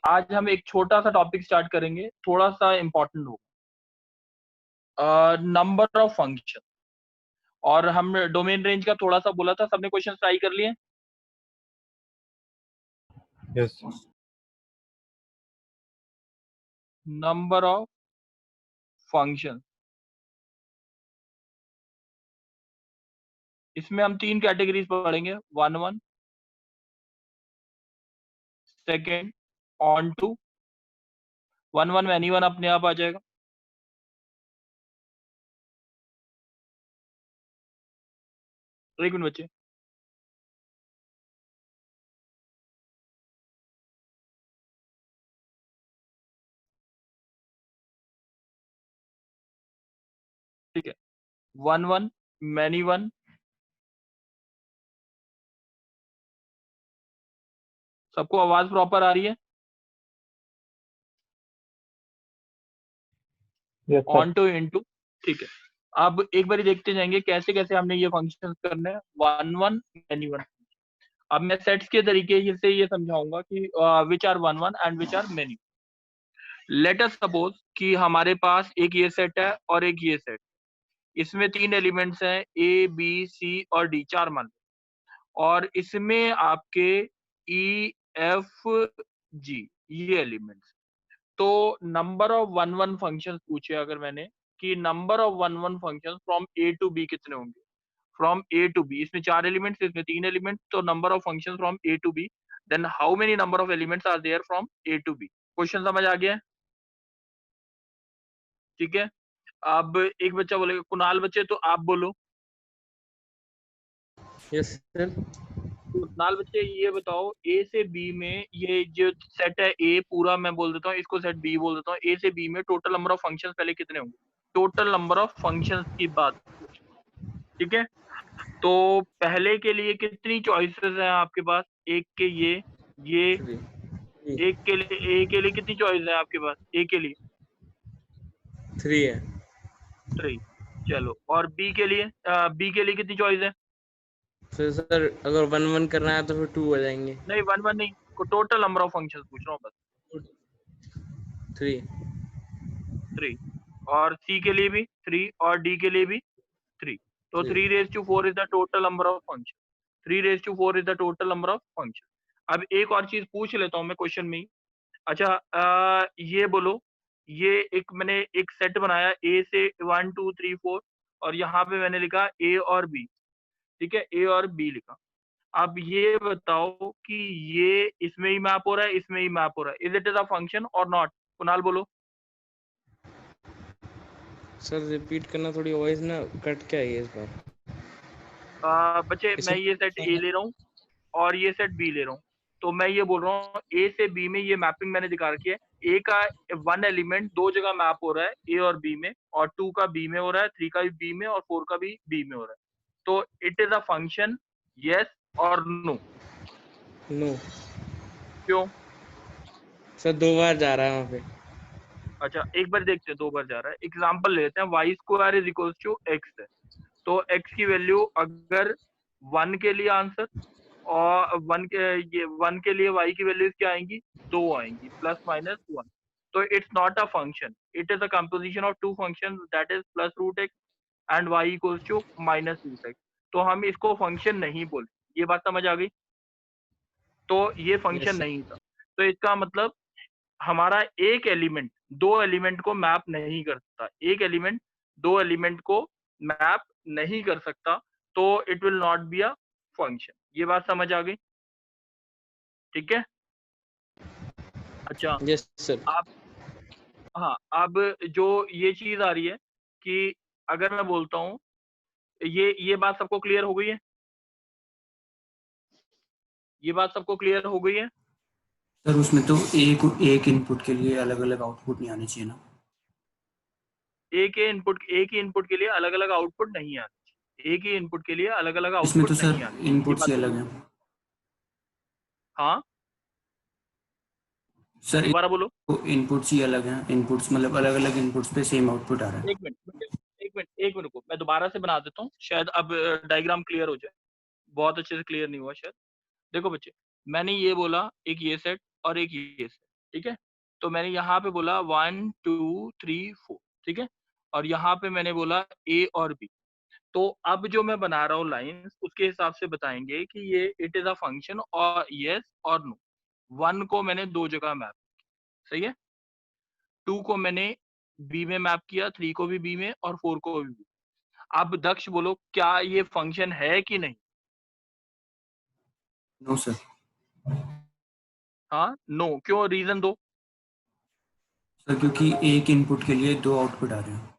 आज हम एक छोटा सा टॉपिक स्टार्ट करेंगे, थोड़ा सा इंपॉर्टेंट होगा, नंबर ऑफ फंक्शन। और हम डोमेन रेंज का थोड़ा सा बोला था, सबने क्वेश्चन ट्राई कर लिए? यस। नंबर ऑफ फंक्शन, इसमें हम 3 कैटेगरीज पढ़ेंगे, 1 1, second, on two. 1 1 any one अपने आप आ जाएगा। एक मिनट बच्चे, ठीक है। 1 1 मैनी वन, सबको आवाज प्रॉपर आ रही है? यस ऑन टू, इनटू, ठीक है। अब एक बार देखते जाएंगे कैसे कैसे हमने ये फंक्शन करने हैं। 1 1 मैनी वन। अब मैं सेट्स के तरीके से ये समझाऊंगा कि which are 1 1 and which are many. Let us suppose कि हमारे पास एक ये सेट है और एक ये सेट। इसमें 3 एलिमेंट्स हैं, ए बी सी और डी, 4 मान लो। और इसमें आपके ई एफ जी ये एलिमेंट्स। तो नंबर ऑफ 1 1 फंक्शंस पूछे अगर मैंने, कि number of 1 1 functions from A to B कितने होंगे? फ्रॉम ए टू बी, इसमें 4 एलिमेंट्स, इसमें 3 एलिमेंट्स, तो number of functions from A to B, then how many number of elements are there from A to B. Question समझ आ गया है? ठीक है। अब एक बच्चा बोलेगा, कुणाल बच्चे तो आप बोलो। Yes sir. कुणाल बच्चे ये बताओ, ए से बी में ये जो सेट है ए पूरा, मैं बोल देता हूँ इसको सेट बी बोल देता हूँ। ए से बी में टोटल नंबर ऑफ फंक्शंस पहले कितने होंगे? टोटल नंबर ऑफ फंक्शंस की बात, ठीक है। तो पहले के लिए कितनी चॉइसेस हैं आपके पास? एक के ये 3 एक के लिए, ए के लिए कितनी चॉइस है आपके पास? ए के लिए 3 है 3। चलो, और बी के लिए, बी के लिए कितनी चॉइस है? फिर सर, अगर 1 1 करना है तो फिर 2 हो जाएंगे। नहीं, 1 1 नहीं, टोटल नंबर ऑफ फंक्शंस पूछ रहा हूँ बस। 3 3। और सी के लिए भी 3 और डी के लिए भी 3। तो 3 3 raised to 4 is the total number of function. 3 raised to 4 is the total number of function. अब एक और चीज पूछ लेता हूँ मैं क्वेश्चन में ही। अच्छा, ये बोलो, ये एक मैंने एक सेट बनाया ए से 1 2 3 4, और यहाँ पे मैंने लिखा ए और बी, ठीक है, ए और बी लिखा। अब ये बताओ कि ये इसमें ही मैप हो रहा है, इसमें ही मैप हो रहा है, is it is a function और नॉट? कुणाल बोलो। सर रिपीट करना, थोड़ी वॉइस ना कट के आई है इस बार। बच्चे, मैं इसमें ये सेट ए ले रहा हूँ और ये सेट बी ले रहा हूँ। तो मैं ये बोल रहा हूँ ए से बी में ये मैपिंग मैंने दिखा रखी है। ए का 1 एलिमेंट 2 जगह मैप हो रहा है, ए और बी में, और 2 का बी में हो रहा है, 3 का भी बी में, और 4 का भी बी में हो रहा है। तो it is a function, yes और नो? नो क्यों? सर, 2 बार जा रहा है वहाँ पे। अच्छा, एक बार देखते हैं, 2 बार जा रहा है। एग्जाम्पल लेते हैं, y square is equal to x है। तो एक्स की वैल्यू अगर 1 के लिए आंसर, और 1 के लिए वाई की वैल्यूज क्या आएंगी? 2 आएंगी, प्लस माइनस 1। तो it's not a function, it is a composition of 2 function, that is plus root x and y equals to minus root x. तो हम इसको फंक्शन नहीं बोले। ये बात समझ आ गई? तो ये फंक्शन यस सर। नहीं था। तो इसका मतलब हमारा एक एलिमेंट 2 एलिमेंट को मैप नहीं कर सकता, एक एलिमेंट 2 एलिमेंट को मैप नहीं कर सकता, तो it will not be a function. ये बात समझ आ गई? ठीक है। अच्छा, यस सर। आप, हाँ, अब जो ये चीज आ रही है कि अगर मैं बोलता हूँ, ये बात सबको क्लियर हो गई है? ये बात सबको क्लियर हो गई है? सर उसमें तो एक इनपुट के लिए अलग अलग आउटपुट नहीं आने चाहिए ना? एक ही इनपुट के लिए अलग अलग आउटपुट नहीं आना चाहिए। एक ही इनपुट के लिए अलग अलग इसमें आउटपुट तो नहीं सर आना चाहिए, ये इनपुट्स बात ही समझ। अलग हैं। हाँ, सर दोबारा बोलो। इनपुट्स ही अलग हैं, इनपुट्स मतलब अलग अलग इनपुट्स पे सेम आउटपुट आ रहा है। एक मिनट, एक मिनट रुको, मैं दोबारा से बना देता हूँ, शायद अब डायग्राम क्लियर हो जाए। बहुत अच्छे से क्लियर नहीं हुआ शायद। देखो बच्चे, मैंने ये बोला एक ये सेट और एक ये सेट, ठीक है। तो मैंने यहाँ पे बोला 1 2 3 4, ठीक है, और यहाँ पे मैंने बोला ए और बी। तो अब जो मैं बना रहा हूँ लाइंस, उसके हिसाब से बताएंगे कि ये इट इज अ फंक्शन और यस और नो। 1 को मैंने 2 जगह मैप, सही है, 2 को मैंने बी में मैप किया, 3 को भी बी में और 4 को भी बी। अब दक्ष बोलो, क्या ये फंक्शन है कि नहीं? No sir. हाँ, नो, क्यों? रीजन दो। सर क्योंकि एक इनपुट के लिए 2 आउटपुट आ रहे हैं।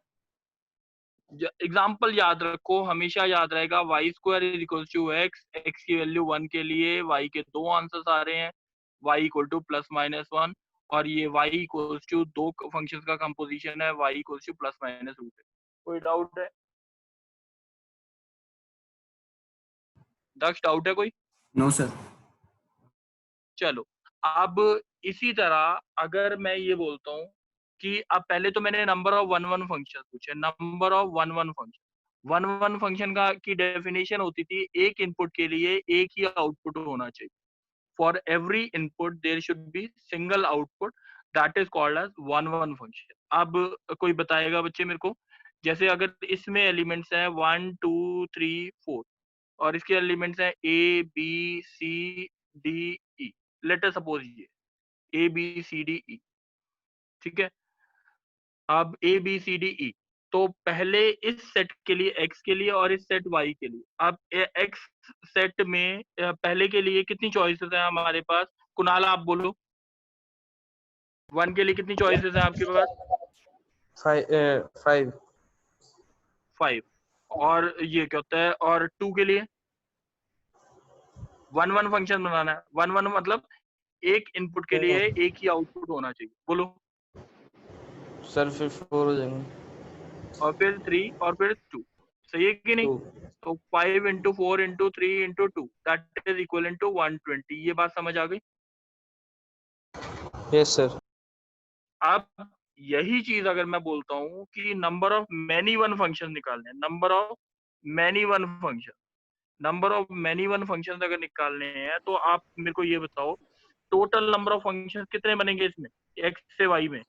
एग्जाम्पल याद रखो, हमेशा याद रहेगा y square is equal to x, x की वैल्यू 1 के लिए वाई के 2 आंसर्स आ रहे हैं, y equal to plus minus 1, और ये वाई इक्वल टू 2 फंक्शंस का कंपोजिशन है, y equal to plus minus root है। कोई डाउट है? दक्ष, डाउट है कोई? No sir. चलो, अब इसी तरह अगर मैं ये बोलता हूँ कि अब पहले तो मैंने number of one one function पूछे, number of one one function. One one function का की डेफिनेशन होती थी एक इनपुट के लिए एक ही आउटपुट होना चाहिए। For every input there should be single output, that is called as one one function. अब कोई बताएगा बच्चे मेरे को, जैसे अगर इसमें एलिमेंट्स हैं 1 2 3 4 और इसके एलिमेंट्स हैं ए b c d e, let us suppose ये ए बी सी डी ई, ठीक है। अब ए बी सी डी ई, तो पहले इस सेट के लिए एक्स के लिए और इस सेट वाई के लिए, अब एक्स सेट में पहले के लिए कितनी चॉइसेस हैं हमारे पास? कुणाल आप बोलो, 1 के लिए कितनी चॉइसेस हैं आपके पास? 5 5। और ये क्या होता है, और 2 के लिए? वन वन फंक्शन बनाना है, वन वन मतलब एक इनपुट के लिए एक ही आउटपुट होना चाहिए, बोलो। सर फिर 4 हो जाएंगे। और फिर 3 और फिर 2, सही है कि नहीं? 2 तो 5 into 4 into 3 into 2 that is equal to 120। ये बात समझ आ गई? Yes sir. अब यही चीज अगर मैं बोलता हूँ कि number of many one function निकालने हैं, number of many one function, number of many one function अगर निकालने हैं, तो आप मेरे को ये बताओ टोटल नंबर ऑफ फंक्शन कितने बनेंगे इसमें, एक्स से वाई में?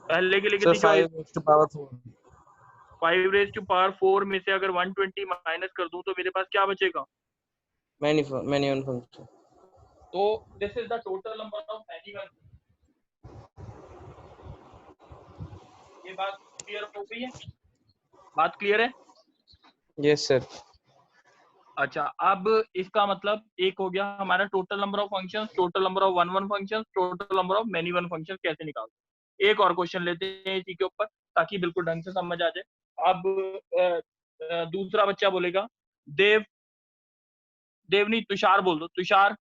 पहले के लिए सर कितनी choice? 5 to power 4 5 raise to power 4 में से अगर 120 माइनस कर दूं तो मेरे पास क्या बचेगा? many one function। तो this is the total number of many one. ये बात क्लियर हो गई है? बात क्लियर है? Yes sir. अच्छा, अब इसका मतलब एक हो गया हमारा total number of functions, total number of one one functions, total number of many one functions कैसे निकालते हैं। एक और क्वेश्चन लेते हैं इसी के ऊपर ताकि बिल्कुल ढंग से समझ आ जाए। अब दूसरा बच्चा बोलेगा, देव, देव नहीं, तुषार बोल दो, तुषार,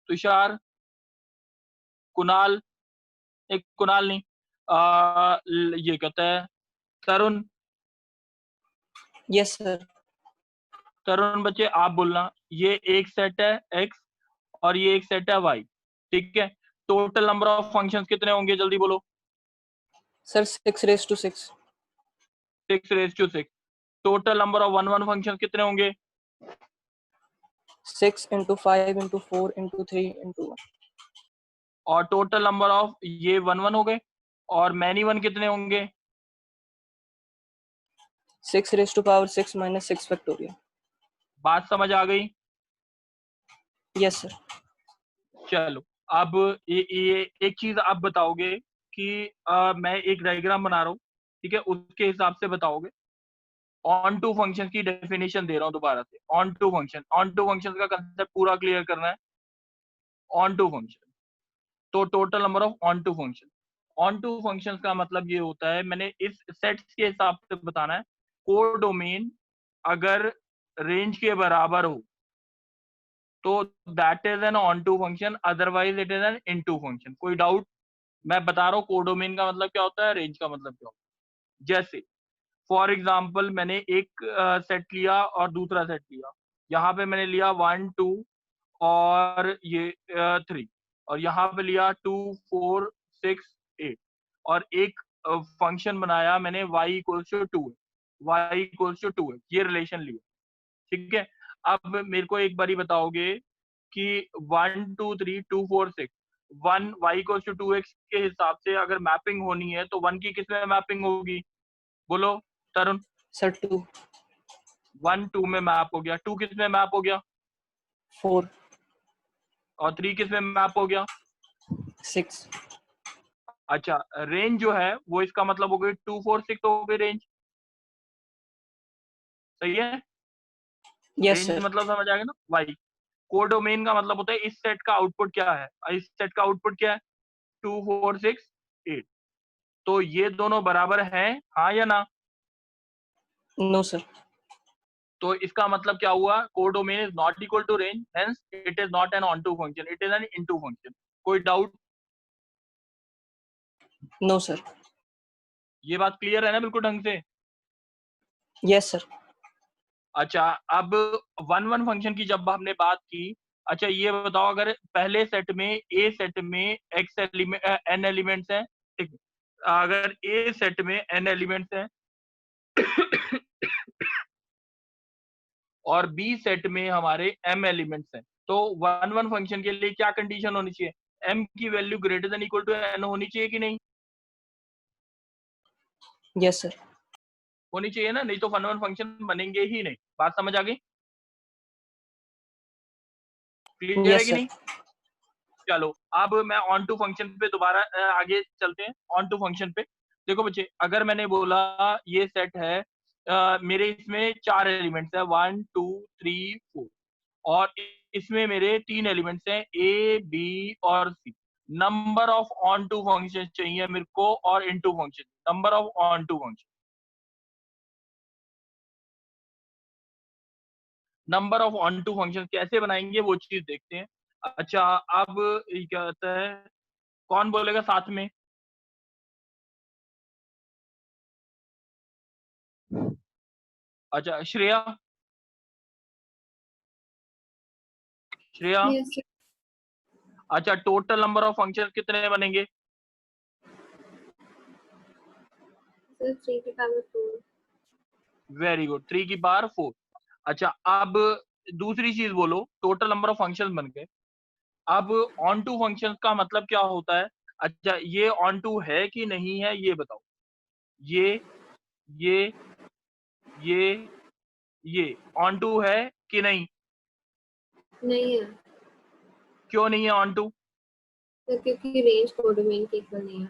तुषार, कुणाल, एक कुणाल नहीं, ये कहता है तरुण, यस सर। तरुण बच्चे आप बोलना, ये एक सेट है एक्स और ये एक सेट है वाई, ठीक है। टोटल नंबर ऑफ फंक्शंस कितने होंगे, जल्दी बोलो। Sir 6 raised to 6। 6 raise to 6। Total number of one one functions कितने होंगे? 6 into 5 into 4 into 3 into 1। और टोटल नंबर ऑफ ये वन वन हो गए, और मैनी वन कितने होंगे? 6 raised to power 6 minus 6 factorial। बात समझ आ गई? Yes sir. चलो, अब ये एक चीज आप बताओगे कि मैं एक डायग्राम बना रहा हूँ, ठीक है, उसके हिसाब से बताओगे। ऑन टू फंक्शन की डेफिनेशन दे रहा हूँ दोबारा से। Onto function, onto function का कंसेप्ट पूरा क्लियर करना है। ऑन टू फंक्शन, तो total number of onto function, onto function का मतलब ये होता है, मैंने इस सेट्स के हिसाब से बताना है। कोडोमेन अगर रेंज के बराबर हो तो that is an onto function, otherwise it is an into function. कोई डाउट? मैं बता रहा हूँ कोडोमेन का मतलब क्या होता है, रेंज का मतलब क्या होता है। जैसे फॉर एग्जाम्पल मैंने एक सेट लिया और दूसरा सेट लिया, यहाँ पे मैंने लिया 1 2 और ये 3, और यहाँ पे लिया 2 4 6 8, और एक फंक्शन बनाया मैंने y इक्वल्स टू 2 है, y इक्वल्स टू 2 है, ये रिलेशन लिया, ठीक है। अब मेरे को एक बारी बताओगे कि 1 2 3 2 4 6 1 y इक्वल्स टू 2x के हिसाब से अगर मैपिंग होनी है तो 1 की किस में मैपिंग होगी? बोलो तरुण। सर 2 1 2 में मैप हो गया, 2 किस में मैप हो गया 4 और 3 किस में मैप हो गया? 6 अच्छा, रेंज जो है वो इसका मतलब हो गई 2 4 6 हो गई रेंज, सही है? यस रेंज सर मतलब समझ आ गया ना वाई। कोडोमेन का मतलब होता है इस सेट का आउटपुट क्या है, इस सेट का आउटपुट क्या है 2 4 6 8। तो ये दोनों बराबर हैं, हाँ या ना? नो सर तो इसका मतलब क्या हुआ, codomain is not equal to range, hence it is not an onto function, it is an into function. कोई डाउट? नो सर ये बात क्लियर है ना बिल्कुल ढंग से? यस सर अच्छा, अब 1 1 फंक्शन की जब हमने बात की, अच्छा ये बताओ अगर पहले सेट में ए सेट में एक्स एलिमेंट एन एलिमेंट्स हैं, ठीक है? अगर ए सेट में एन एलिमेंट्स हैं और बी सेट में हमारे एम एलिमेंट्स हैं, तो 1 1 फंक्शन के लिए क्या कंडीशन होनी चाहिए? एम की value greater than equal to n होनी चाहिए कि नहीं? यस सर होनी चाहिए ना, नहीं तो 1 1 फंक्शन बनेंगे ही नहीं। बात समझ आ गई? क्लियर है यस कि सर नहीं? चलो अब मैं ऑन टू फंक्शन पे दोबारा आगे चलते हैं। ऑन टू फंक्शन पे देखो बच्चे, अगर मैंने बोला ये सेट है, मेरे इसमें 4 एलिमेंट्स है 1 2 3 4 और इसमें मेरे 3 एलिमेंट्स हैं ए बी और C. Number of onto function चाहिए मेरे को और into function, number of onto function. Number of onto function कैसे बनाएंगे वो चीज देखते हैं। अच्छा, अब ये क्या होता है, कौन बोलेगा साथ में? अच्छा श्रेया, श्रेया। Yes, sir. अच्छा, टोटल नंबर ऑफ फंक्शन कितने बनेंगे? Sir, 3 की power 4. वेरी गुड, 3 की पावर 4। अच्छा, अब दूसरी चीज बोलो, टोटल नंबर ऑफ फंक्शन बन गए। अब ऑन टू फंक्शन का मतलब क्या होता है? अच्छा, ये ऑन टू है कि नहीं है ये बताओ। ये ये ये ये ऑन टू है कि नहीं? नहीं है क्यों नहीं है ऑन टू? सर, क्योंकि रेंज कोडोमेन के इक्वल नहीं है.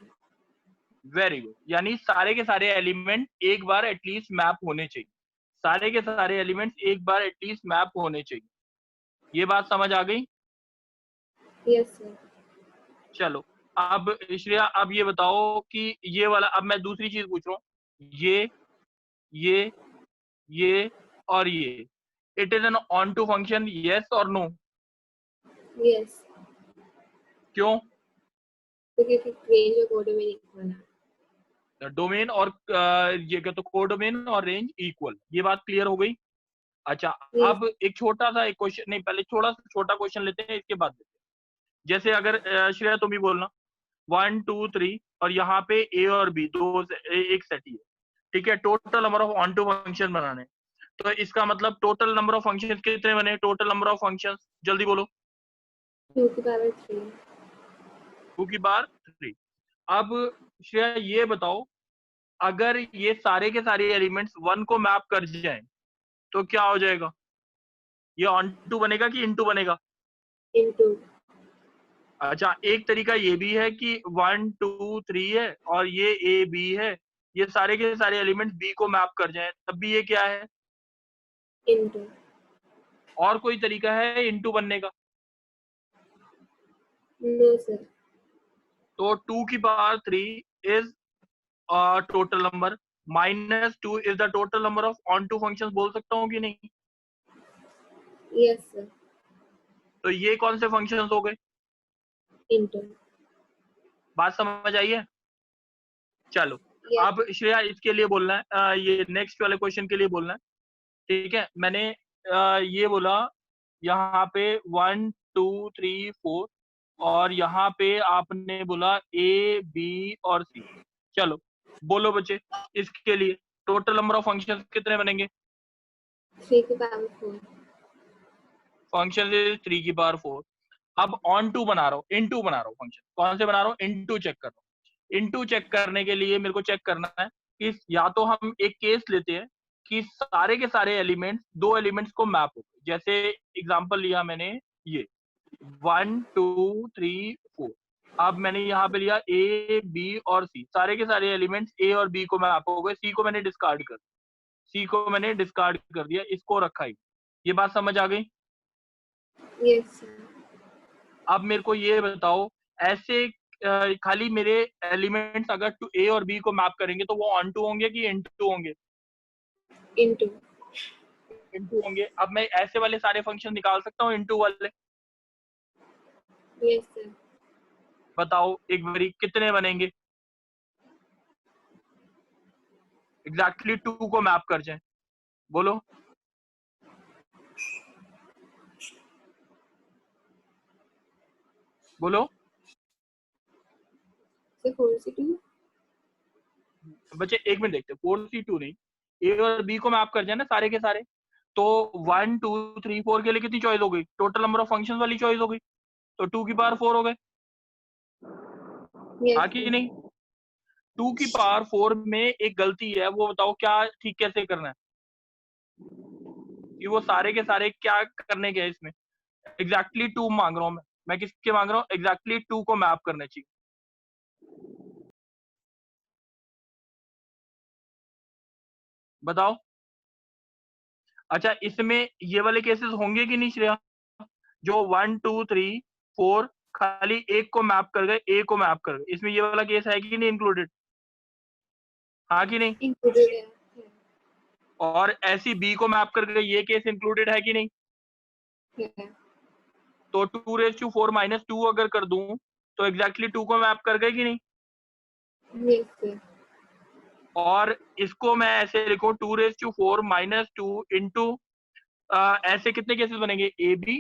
वेरी गुड, यानी सारे के सारे एलिमेंट एक बार एटलीस्ट मैप होने चाहिए, सारे के सारे एलिमेंट्स एक बार एटलीस्ट मैप होने चाहिए। ये बात समझ आ गई? Yes sir. चलो, अब श्रेया अब ये बताओ कि ये वाला, अब मैं दूसरी चीज पूछ रहा हूँ, ये ये और ये, it is an onto function, yes और नो? यस, क्यों? तो क्योंकि रेंज और कोडोमेन इक्वल है. डोमेन और ये क्या, तो कोडोमेन और रेंज इक्वल, ये बात क्लियर हो गई? अच्छा, Yes. अब एक छोटा सा एक क्वेश्चन, नहीं पहले थोड़ा सा छोटा क्वेश्चन लेते हैं, इसके बाद लेते हैं। जैसे अगर श्रेया तुम ही बोलना 1 2 3 और यहाँ पे ए और बी दो एक सेट ही है, ठीक है? Total number of onto function बनाने, तो इसका मतलब टोटल नंबर ऑफ फंक्शन कितने बने? टोटल नंबर ऑफ फंक्शन जल्दी बोलो। 2 की power 3. 2 की पावर 3। अब श्रेया ये बताओ, अगर ये सारे के सारे एलिमेंट्स 1 को मैप कर जाएं तो क्या हो जाएगा? ये ऑन टू बनेगा कि इनटू बनेगा? into. अच्छा, एक तरीका ये भी है कि 1 2 3 है और ये ए बी है, ये सारे के सारे एलिमेंट्स बी को मैप कर जाएं, तब भी ये क्या है? into. और कोई तरीका है इनटू बनने का? No sir. तो 2 की power 3 is total number, minus 2 is the total number of onto functions, बोल सकता हूँ कि नहीं? Yes sir. तो ये कौन से फंक्शंस हो गए? Into. बात समझ आई है? चलो, Yes. अब श्रेया इसके लिए बोलना है, ये नेक्स्ट वाले क्वेश्चन के लिए बोलना है, ठीक है? मैंने ये बोला यहाँ पे 1 2 3 4 और यहाँ पे आपने बोला ए बी और सी। चलो बोलो बच्चे, इसके लिए टोटल नंबर ऑफ फंक्शंस कितने बनेंगे? 3 की power 4. फंक्शन इज 3 की पावर 4। अब ऑन टू बना रहा हूँ, इन टू बना रहा हूँ फंक्शन। कौन से बना रहा हूँ? इन टू चेक कर रहा हूँ। इन टू चेक करने के लिए मेरे को चेक करना है कि या तो हम एक केस लेते हैं कि सारे के सारे एलिमेंट्स दो एलिमेंट्स को मैप हो। जैसे एग्जांपल लिया मैंने ये 1 2 3 4। अब मैंने यहाँ पे लिया ए बी और सी, सारे के सारे एलिमेंट्स ए और बी को मैप हो गए, सी को मैंने डिस्कार्ड कर दिया, इसको रखा ही। ये बात समझ आ गई? Yes, sir. अब मेरे को ये बताओ, ऐसे खाली मेरे एलिमेंट्स अगर टू ए और बी को मैप करेंगे तो वो ऑन टू होंगे कि इन टू होंगे? Into. इन टू होंगे। अब मैं ऐसे वाले सारे फंक्शन निकाल सकता हूँ इन टू वाले? Yes, sir. बताओ एक बारी कितने बनेंगे? एग्जैक्टली 2 को मैप कर जाए, बोलो। बोलो So 4C2. बच्चे, एक मिनट देखते हैं। 4C2 नहीं, ए और बी को मैप कर जाए ना सारे के सारे, तो 1 2 3 4 के लिए कितनी चॉइस हो गई? टोटल नंबर ऑफ फंक्शंस वाली चॉइस हो गई, तो 2 की पावर 4 हो गए। Yes, हाँ कि sir. नहीं? 2 की पावर 4 में एक गलती है, वो बताओ क्या ठीक कैसे करना है? कि वो सारे के सारे क्या करने के हैं इसमें? एग्जैक्टली 2 मांग रहा हूँ मैं किसके मांग रहा हूँ? एग्जैक्टली 2 को मैप करना चाहिए। बताओ। अच्छा, इसमें ये वाले केसेस होंगे कि नहीं श्रेया? जो 1 2 3 4 खाली एक को मैप कर गए, ए को मैप कर गए, इसमें ये वाला केस है कि नहीं इंक्लूडेड? हाँ कि नहीं? Included. Yeah. और ऐसी बी को मैप कर गए, ये केस इंक्लूडेड है कि नहीं? Yeah. तो 2⁴ माइनस 2 अगर कर दूं तो एग्जैक्टली 2 को मैप कर गए कि नहीं? Yes, sir. और इसको मैं ऐसे लिखूं 2⁴ माइनस 2 इंटू, ऐसे कितने केसेस बनेंगे? ए बी,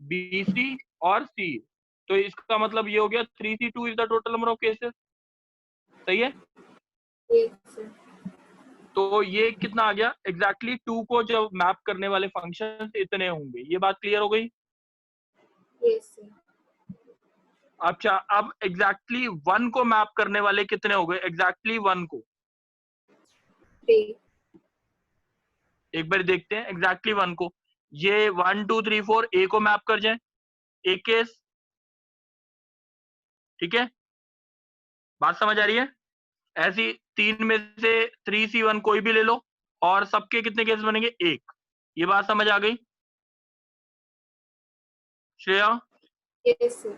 बी सी और सी। तो इसका मतलब ये हो गया 3C2 is the total number of cases. सही है? Yes, sir. तो ये कितना आ गया? एग्जैक्टली 2 को जब मैप करने वाले फंक्शन इतने होंगे। ये बात क्लियर हो गई? Yes, sir. अच्छा, अब एग्जैक्टली 1 को मैप करने वाले कितने हो गए? एग्जैक्टली 1 को 3. एक बार देखते हैं एग्जैक्टली 1 को। ये 1 2 3 4 ए को मैप कर जाए, एक केस। ठीक है, बात समझ आ रही है? ऐसी 3 में से 3C1 कोई भी ले लो और सबके कितने केस बनेंगे? एक। ये बात समझ आ गई श्रेया? Yes, sir.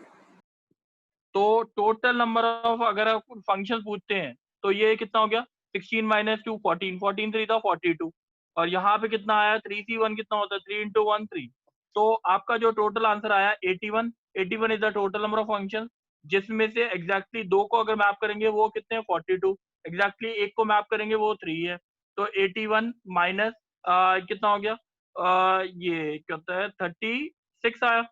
तो टोटल नंबर ऑफ अगर आप फंक्शन पूछते हैं तो ये कितना हो गया? 16 माइनस 2 14, 14 3 था 42। और यहाँ पे कितना आया? 3C1 कितना होता है? 3 इंटू 1 3। तो आपका जो टोटल आंसर आया 81। 81 is the total number of function, जिसमें से एग्जैक्टली 2 को अगर मैप करेंगे वो कितने हैं? 42। एग्जैक्टली 1 को मैप करेंगे वो 3 है। तो 81 माइनस कितना हो गया? ये क्या होता है? 36 आया।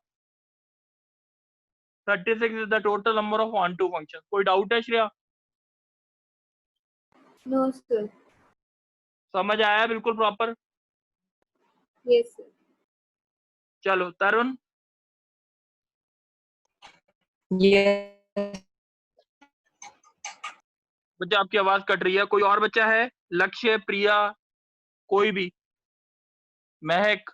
36 is the total number of on to function। कोई डाउट है श्रेया? No, sir. समझ आया बिल्कुल प्रॉपर? Yes, sir. चलो तरुण। Yes. बच्चे आपकी आवाज कट रही है। कोई और बच्चा है? लक्ष्य, प्रिया, कोई भी? महक?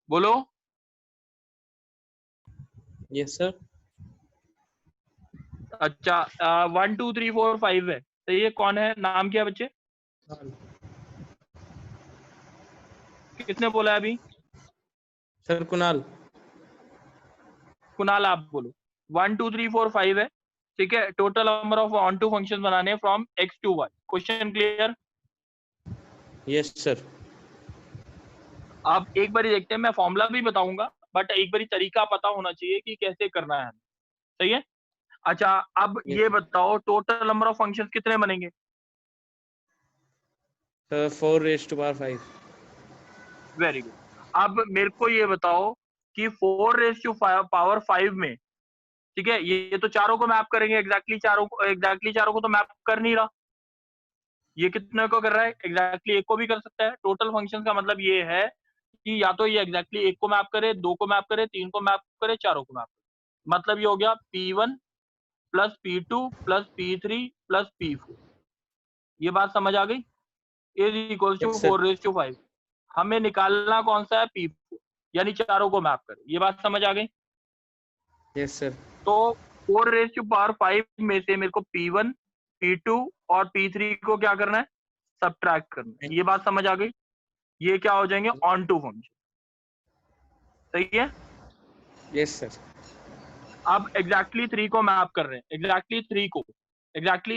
बोलो। Yes sir. अच्छा, 1 2 3 4 5 है। तो ये कौन है? नाम क्या है बच्चे? किसने बोला है अभी? सर कुणाल। कुणाल आप बोलो। 1 2 3 4 5 है, ठीक है। Total number of onto function बनाने from x to y। Question clear? Yes sir. आप एक बार देखते हैं, मैं फॉर्मूला भी बताऊंगा बट एक बार तरीका पता होना चाहिए कि कैसे करना है। सही है? अच्छा, अब Yes. ये बताओ टोटल नंबर ऑफ फंक्शंस कितने बनेंगे? सर 4⁵5। Very good. अब मेरे को ये बताओ कि 4⁵ पावर 5 में, ठीक है, ये तो चारों को मैप करेंगे। एग्जैक्टली चारों को तो मैप कर नहीं रहा। ये कितने को कर रहा है? एग्जैक्टली एक को भी कर सकता है। टोटल फंक्शन का मतलब ये है कि या तो ये एग्जैक्टली एक को मैप करे, दो को मैप करे, तीन को मैप करे, चारों को मैप करे। मतलब ये हो गया P1 plus P2 plus P3 plus P4। ये बात समझ आ गई? Is equal to Yes, sir. 4/5। हमें निकालना कौन सा है? P4, यानी चारों को मैप करे। ये बात समझ आ गई? Yes, sir. तो 4/5 में से मेरे को P1, P2 और P3 को क्या करना है? सब्ट्रैक्ट करना है। ये बात समझ आ गई? ये क्या हो जाएंगे? Onto function. सही है? Yes, sir. अब एग्जैक्टली 3 को मैप कर रहे हैं। एग्जैक्टली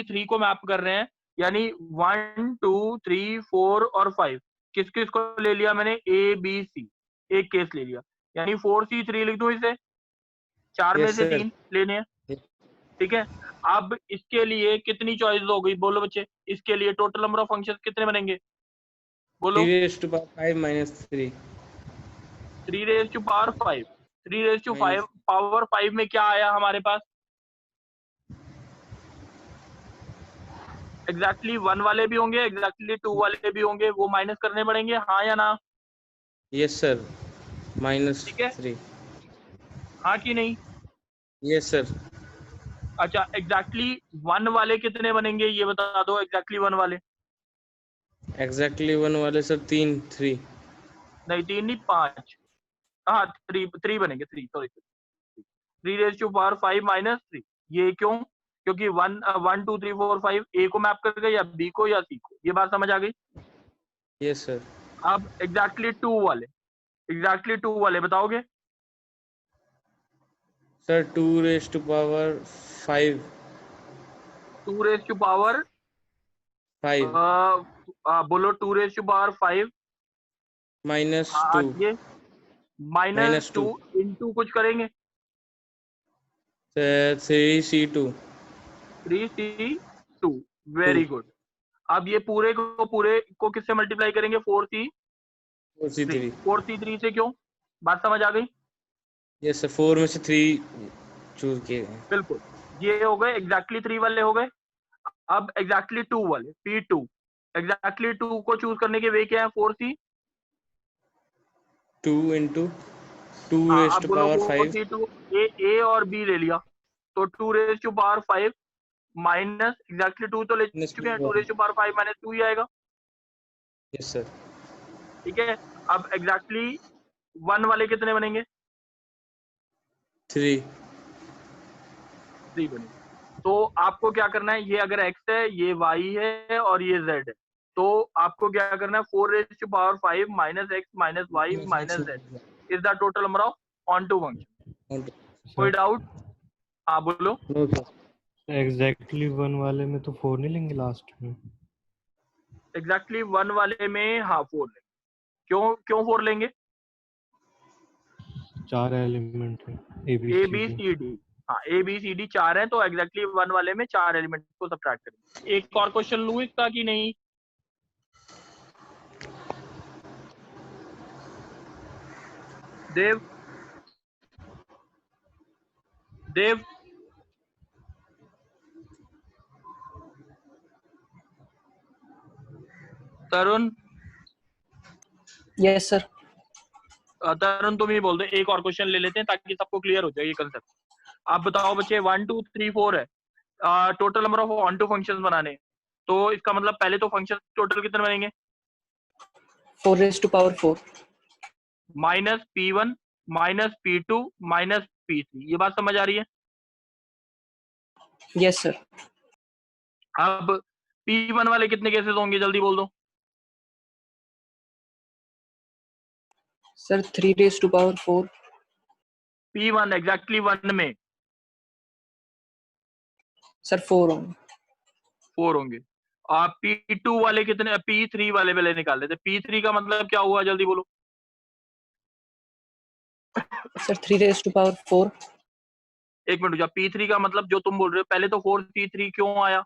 3 को मैप कर रहे हैं, यानी 1 2 3 4 और 5 किस किस को ले लिया मैंने? A B C, एक केस ले लिया, यानी 4C3 लिख दूं इसे। 4 में Yes, से sir. 3 लेने हैं। Yes. ठीक है, अब इसके लिए कितनी चॉइस हो गई? बोलो बच्चे, इसके लिए टोटल नंबर ऑफ फंक्शन कितने बनेंगे? बोलो। 3 raised to power 5 minus 3. 3/5। 3/5 Minus. Power 5 में क्या आया हमारे पास? एग्जैक्टली 1 वाले भी होंगे, एग्जैक्टली 2 वाले भी होंगे, वो माइनस करने पड़ेंगे, हाँ या ना? Yes, sir. Minus ठीक है, 3. हाँ कि नहीं? Yes, sir. अच्छा, एग्जैक्टली 1 वाले कितने बनेंगे ये बता दो। एग्जैक्टली 1 वाले? Exactly 1 वाले सर 3 नहीं, 3 नहीं, 5। हाँ, 3 बनेंगे। 3, सॉरी, 3/5 माइनस 3। ये क्यों? क्योंकि 1 2 3 4 5 ए को मैप कर गए, या बी को या सी को। ये बात समझ आ गई? Yes, sir. अब एग्जैक्टली 2 वाले बताओगे? Sir 2 raised to power 5. 2/5 5 बोलो। 2/5 minus 2. ये माइनस Minus 2 2. इंटू कुछ करेंगे? Sir 3C2. 3C2। 2. Very good. अब ये पूरे को किससे मल्टीप्लाई करेंगे? 4C3। 4C3. 4C3 से क्यों? बात समझ आ गई? Yes, sir. 4 में से 3 चूज किए गए. बिल्कुल, ये हो गए एग्जैक्टली 3 वाले हो गए। अब एग्जैक्टली 2 वाले, P2। एग्जैक्टली 2 को चूज करने के वे क्या है? 4C। 2 into 2 हाँ, raised अब to बोलो power 5. 4C2। ए और बी ले लिया, तो 2/5 माइनस एग्जैक्टली 2 तो ले Minus चुके हैं, 1. 2/5 माइनस 2 ही आएगा। Yes, sir. ठीक है, अब एग्जैक्टली 1 वाले कितने बनेंगे? 3. 3 बनेंगे। तो आपको क्या करना है? ये अगर x है, ये y है और ये z है, तो आपको क्या करना है? 4/5 minus x minus y minus z is the total number of onto function. कोई डाउट? हाँ बोलो। No, sir. एग्जैक्टली 1 वाले में तो 4 नहीं लेंगे लास्ट में? एग्जैक्टली 1 वाले में हाँ 4 लेंगे। क्यों 4 लेंगे? 4 एलिमेंट है, ए बी सी डी। हाँ, ए बी सी डी 4 है, तो एग्जैक्टली 1 वाले में 4 एलिमेंट को सब्ट्रैक्ट करेंगे। एक और क्वेश्चन लूँ इसका कि नहीं? देव तरुण, यस सर। तरुण तुम ही बोल दो। एक और क्वेश्चन ले लेते हैं ताकि सबको क्लियर हो जाए ये कंसेप्ट। आप बताओ बच्चे, 1 2 3 4 है total number of onto function बनाने, तो इसका मतलब पहले तो फंक्शन टोटल कितने बनेंगे? 4/4 minus P1 minus P2 minus P3। ये बात समझ आ रही है? Yes sir. अब P1 वाले कितने केसेस होंगे? जल्दी बोल दो। सर 3/4 P1 एग्जैक्टली 1 में सर 4 होंगे। 4 होंगे। आप P2 वाले कितने? P3 वाले पहले निकाल लेते। P3 का मतलब क्या हुआ? जल्दी बोलो। सर 3/4 एक मिनट, P3 का मतलब जो तुम बोल रहे हो, पहले तो 4C3 क्यों आया?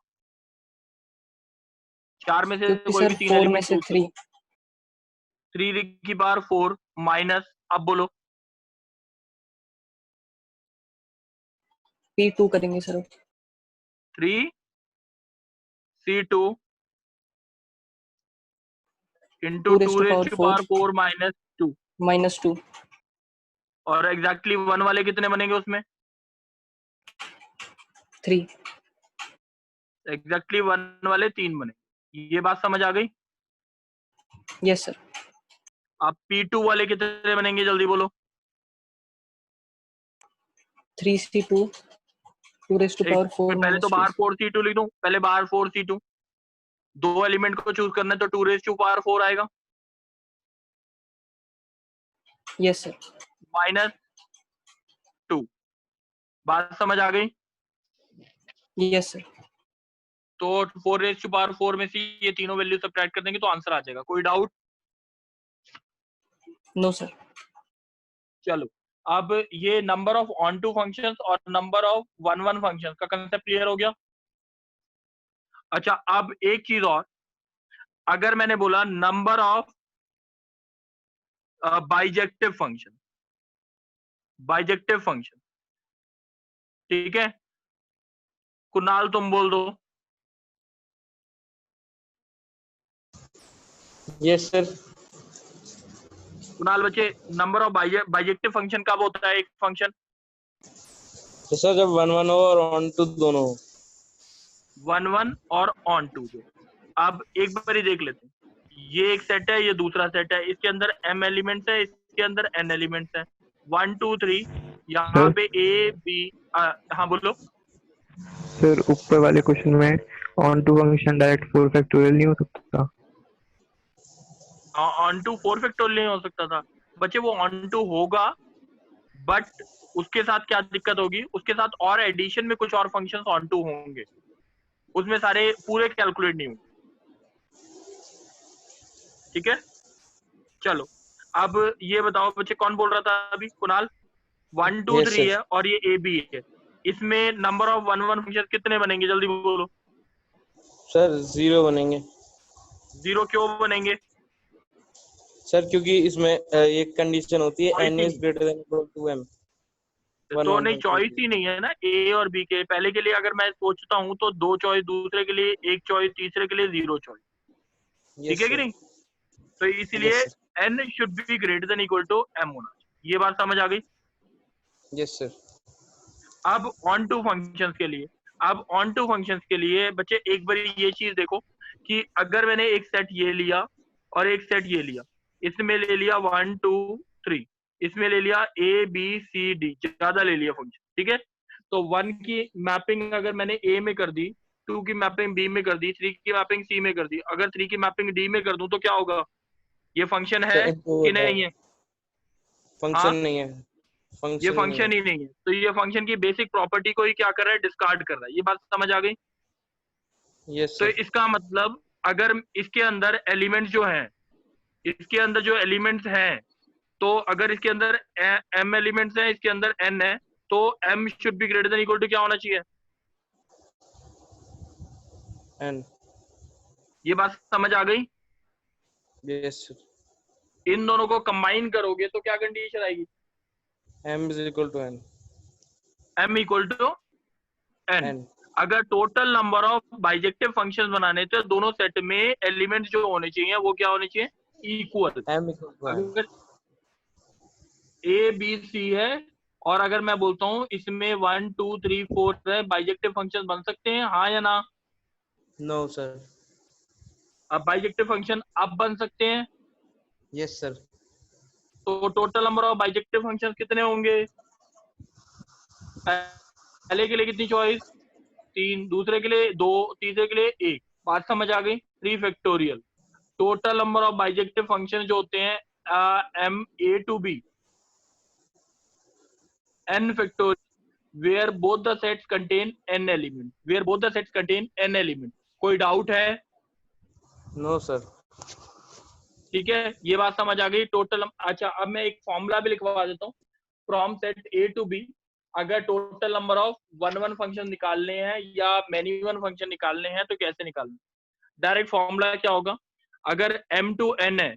4 में से क्योंकि कोई सर भी 3 4 में एलिमेंट से 3 3 की बार 4 माइनस, अब बोलो। P2 करेंगे sir. 3C2 into 2 raised to to raise power to 4 power 4 -2। -2 और एग्जैक्टली 1 वाले कितने बनेंगे उसमें? 3 एग्जैक्टली 1 वाले 3 बने। ये बात समझ आ गई? yes sir अब P2 वाले कितने बनेंगे जल्दी बोलो। 3c2 2 raised to power 4 पहले तो -2 बाहर 4c2 लिख दूं, पहले बाहर 4c2, दो एलिमेंट को चूज करना है तो 2 रेज टू पावर 4 आएगा yes sir -2। बात समझ आ गई? yes sir तो 4 रेज टू पावर 4 में से ये तीनों वैल्यू सब्ट्रैक्ट कर देंगे तो आंसर आ जाएगा। कोई डाउट? no sir चलो, अब ये number of onto functions और number of one one functions का कंसेप्ट क्लियर हो गया। अच्छा, अब एक चीज और, अगर मैंने बोला number of bijective function, bijective function, ठीक है, कुणाल तुम बोल दो। Yes sir. कुणाल बच्चे, नंबर ऑफ बाइजेक्टिव फंक्शन कब होता है एक फंक्शन? तो सर जब 1 1 हो और ऑन टू दोनों हो। 1 1 और ऑन टू हो। अब एक बार ही देख लेते हैं, ये एक सेट है, ये दूसरा सेट है, इसके अंदर m एलिमेंट्स है, इसके अंदर n एलिमेंट्स है, 1 2 3, यहाँ पे a b, हाँ बोलो। सर ऊपर वाले क्वेश्चन में onto function direct 4 factorial नहीं हो सकता? ऑन टू 4 फैक्टोरियल नहीं हो सकता था बच्चे, वो ऑन टू होगा, बट उसके साथ क्या दिक्कत होगी, उसके साथ और एडिशन में कुछ और फंक्शंस ऑन टू होंगे, उसमें सारे पूरे कैलकुलेट नहीं होंगे। ठीक है, चलो अब ये बताओ बच्चे, कौन बोल रहा था अभी? कुणाल। 1 2 Yes, 3 sir. है और ये ए बी है, इसमें number of one one function कितने बनेंगे जल्दी बोलो। सर 0 बनेंगे 0 क्यों बनेंगे? सर, क्योंकि इसमें एक कंडीशन होती है Choice n ही is greater than equal to m। तो नहीं, चॉइस ही नहीं है ना ए और बी के। पहले के लिए अगर मैं सोचता हूँ तो 2 चॉइस, दूसरे के लिए 1 चॉइस, तीसरे के लिए 0 चॉइस। ठीक है कि नहीं? तो इसलिए Yes, sir. n should be greater than equal to m होना चाहिए। ये बात समझ आ गई? Yes sir. अब ऑन टू फंक्शंस के लिए, अब ऑन टू फंक्शंस के लिए बच्चे एक बार ये चीज देखो कि अगर मैंने एक सेट ये लिया और एक सेट ये लिया, इसमें ले लिया 1 2 3, इसमें ले लिया a b c d, ज्यादा ले लिया फंक्शन, ठीक है? तो 1 की मैपिंग अगर मैंने a में कर दी, 2 की मैपिंग b में कर दी, 3 की मैपिंग c में कर दी, अगर 3 की मैपिंग d में कर दूं तो क्या होगा? ये फंक्शन है कि नहीं है? फंक्शन नहीं है, ये फंक्शन ही नहीं है, तो ये फंक्शन की बेसिक प्रॉपर्टी को ही क्या कर रहा है? डिस्कार्ड कर रहा है। ये बात समझ आ गई? यस तो सर। इसका मतलब अगर इसके अंदर एलिमेंट्स जो हैं, इसके अंदर जो एलिमेंट्स हैं, तो अगर इसके अंदर m एलिमेंट्स हैं, इसके अंदर n है, तो m should be greater than equal to क्या होना चाहिए? n। ये बात समझ आ गई? Yes sir. इन दोनों को कंबाइन करोगे तो क्या कंडीशन आएगी? m is equal to n। m equal to n। अगर total number of bijective functions बनाने तो दोनों सेट में एलिमेंट्स जो होने चाहिए वो क्या होने चाहिए? Equal. m equal to n। अगर ए बी सी है और अगर मैं बोलता हूँ इसमें 1 2 3 4 है, बाइजेक्टिव फंक्शन बन सकते हैं, हाँ या ना? No sir. अब बाइजेक्टिव फंक्शन अब बन सकते हैं, यस सर। तो total number of bijective function कितने होंगे? पहले के लिए कितनी चॉइस? 3, दूसरे के लिए 2, तीसरे के लिए 1। बात समझ आ गई? 3 factorial. Total number of bijective function जो होते हैं m a to b n factorial where both the sets contain n element, where both the sets contain n element। कोई डाउट है? No sir. ठीक है, ये बात समझ आ गई। टोटल, अच्छा अब मैं एक फॉर्मूला भी लिखवा देता हूँ। From set a to b अगर total number of one one function निकालने हैं या मैनी वन फंक्शन निकालने हैं तो कैसे निकालने? डायरेक्ट फॉर्मूला क्या होगा? अगर m to n है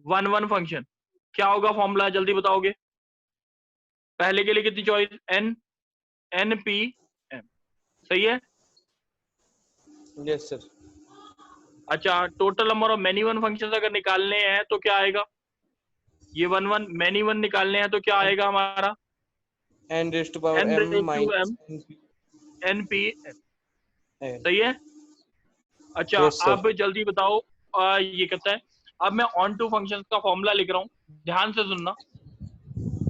वन वन फंक्शन, क्या होगा फॉर्मूला जल्दी बताओगे? पहले के लिए कितनी choice? n n p m, सही है? Yes sir. अच्छा, total number of many one function अगर निकालने हैं तो क्या आएगा? ये 1 1 मैनी वन निकालने हैं तो क्या आएगा हमारा? n raised to power n m raised to minus m np n. सही है। अच्छा, Yes, sir. अब जल्दी बताओ, ये कहता है, अब मैं ऑन टू फंक्शन का फॉर्मूला लिख रहा हूँ, ध्यान से सुनना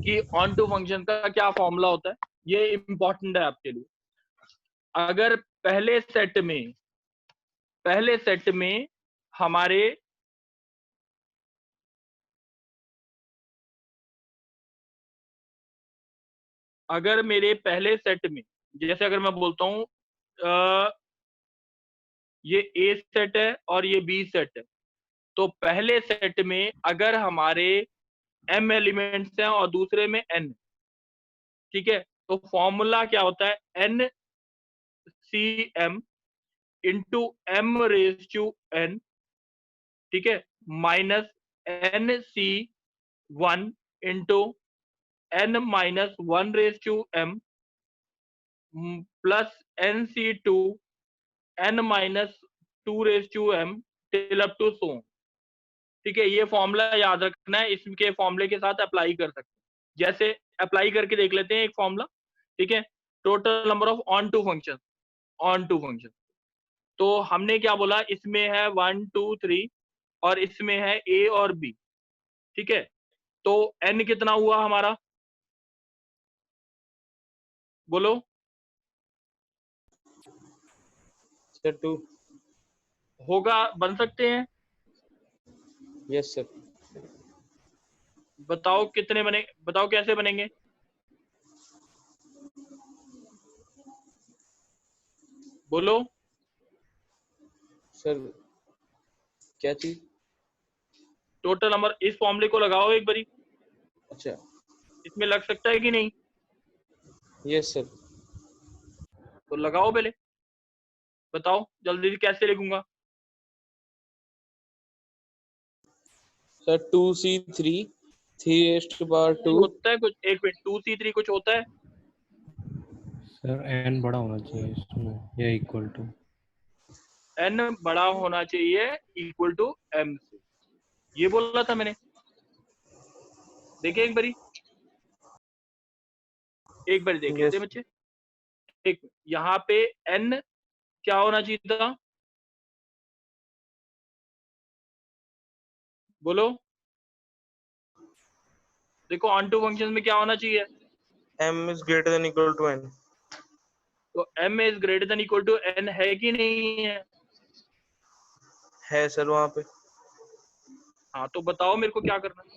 कि ऑन टू फंक्शन का क्या फॉर्मूला होता है, ये इंपॉर्टेंट है आपके लिए। अगर पहले सेट में हमारे अगर मेरे पहले सेट में, जैसे अगर मैं बोलता हूं ये ए सेट है और ये बी सेट है, तो पहले सेट में अगर हमारे m एलिमेंट्स हैं और दूसरे में n, ठीक है, तो फॉर्मूला क्या होता है? n c m into m raise to n, ठीक है, minus n c 1 into n minus 1 raise to m plus n c 2 n minus 2 raise to m till up to so. ठीक है, ये फॉर्मूला याद रखना है, इसके फॉर्मूले के साथ अप्लाई कर सकते हैं। जैसे अप्लाई करके देख लेते हैं एक फॉर्मूला, ठीक है, total number of onto function. तो हमने क्या बोला, इसमें है 1 2 3 और इसमें है a और b, ठीक है, तो n कितना हुआ हमारा, बोलो? Sir, 2. होगा, बन सकते हैं? Yes, sir. बताओ कितने बने, बताओ कैसे बनेंगे? बोलो। Sir, क्या चीज? टोटल नंबर, इस फॉर्मूले को लगाओ एक बारी, अच्छा. इसमें लग सकता है कि नहीं? Yes, sir. तो लगाओ पहले, बताओ जल्दी से कैसे लिखूंगा? Sir, 2c3 3 raised to power 2. होता है कुछ, एक मिनट, 2c3 कुछ होता है? सर n बड़ा होना चाहिए इसमें, या इक्वल टू n बड़ा होना चाहिए इक्वल टू m से, ये बोला था मैंने। देखिए एक बारी देख लेते हैं बच्चे। एक यहाँ पे n क्या होना चाहिए था, बोलो? देखो ऑन टू फंक्शन में क्या होना चाहिए, m is greater than equal to n. तो m is greater than equal to n है कि नहीं है सर वहां पे। हाँ, तो बताओ मेरे को क्या करना है?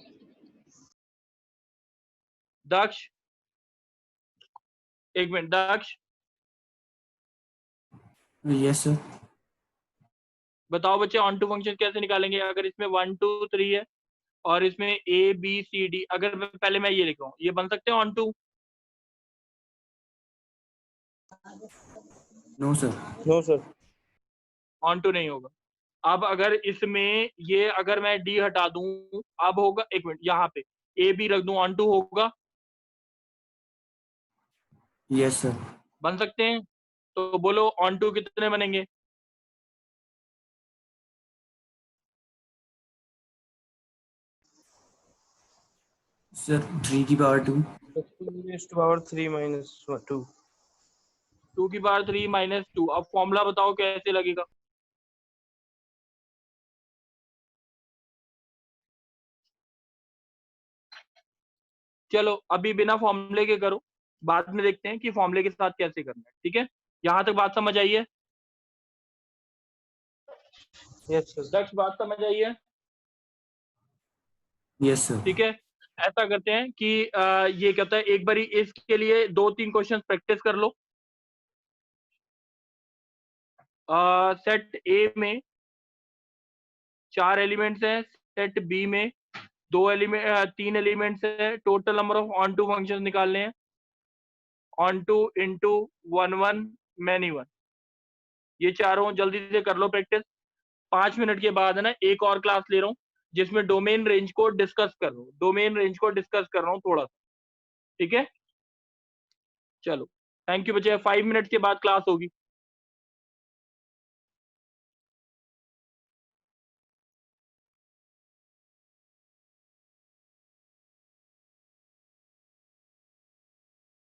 दक्ष, एक मिनट, दक्ष यस सर। बताओ बच्चे, ऑन टू फंक्शन कैसे निकालेंगे? अगर इसमें 1 2 3 है और इसमें a b c d, अगर पहले मैं ये लिख रहा हूँ, ये बन सकते हैं onto? No sir. No sir. Onto नहीं होगा। अब अगर इसमें ये, अगर मैं d हटा दूं, अब होगा, एक मिनट, यहाँ पे a b रख दूं, ऑन टू होगा? Yes sir. बन सकते हैं? तो बोलो ऑन टू कितने बनेंगे? सर 3 की power 2। 2 raised to power 3 minus 2. 2 की पावर 3 माइनस 2। अब फॉर्मूला बताओ कैसे लगेगा? चलो अभी बिना फॉर्मूले के करो, बाद में देखते हैं कि फॉर्मूले के साथ कैसे करना है। ठीक है, यहाँ तक बात समझ आई है? Yes sir. दक्ष, बात समझ आई है? Yes sir. ठीक है, ऐसा करते हैं कि ये कहता है, एक बारी इसके लिए 2-3 क्वेश्चन प्रैक्टिस कर लो। सेट ए में 4 एलिमेंट्स हैं, सेट बी में 3 एलिमेंट्स है। Total number of onto function निकालने हैं, onto into 1 1 many one, ये चारों जल्दी से कर लो प्रैक्टिस। 5 मिनट के बाद है ना एक और क्लास ले रहा हूँ जिसमें डोमेन रेंज को डिस्कस कर रहा हूँ थोड़ा सा। ठीक है, चलो थैंक यू बच्चे, 5 मिनट के बाद क्लास होगी।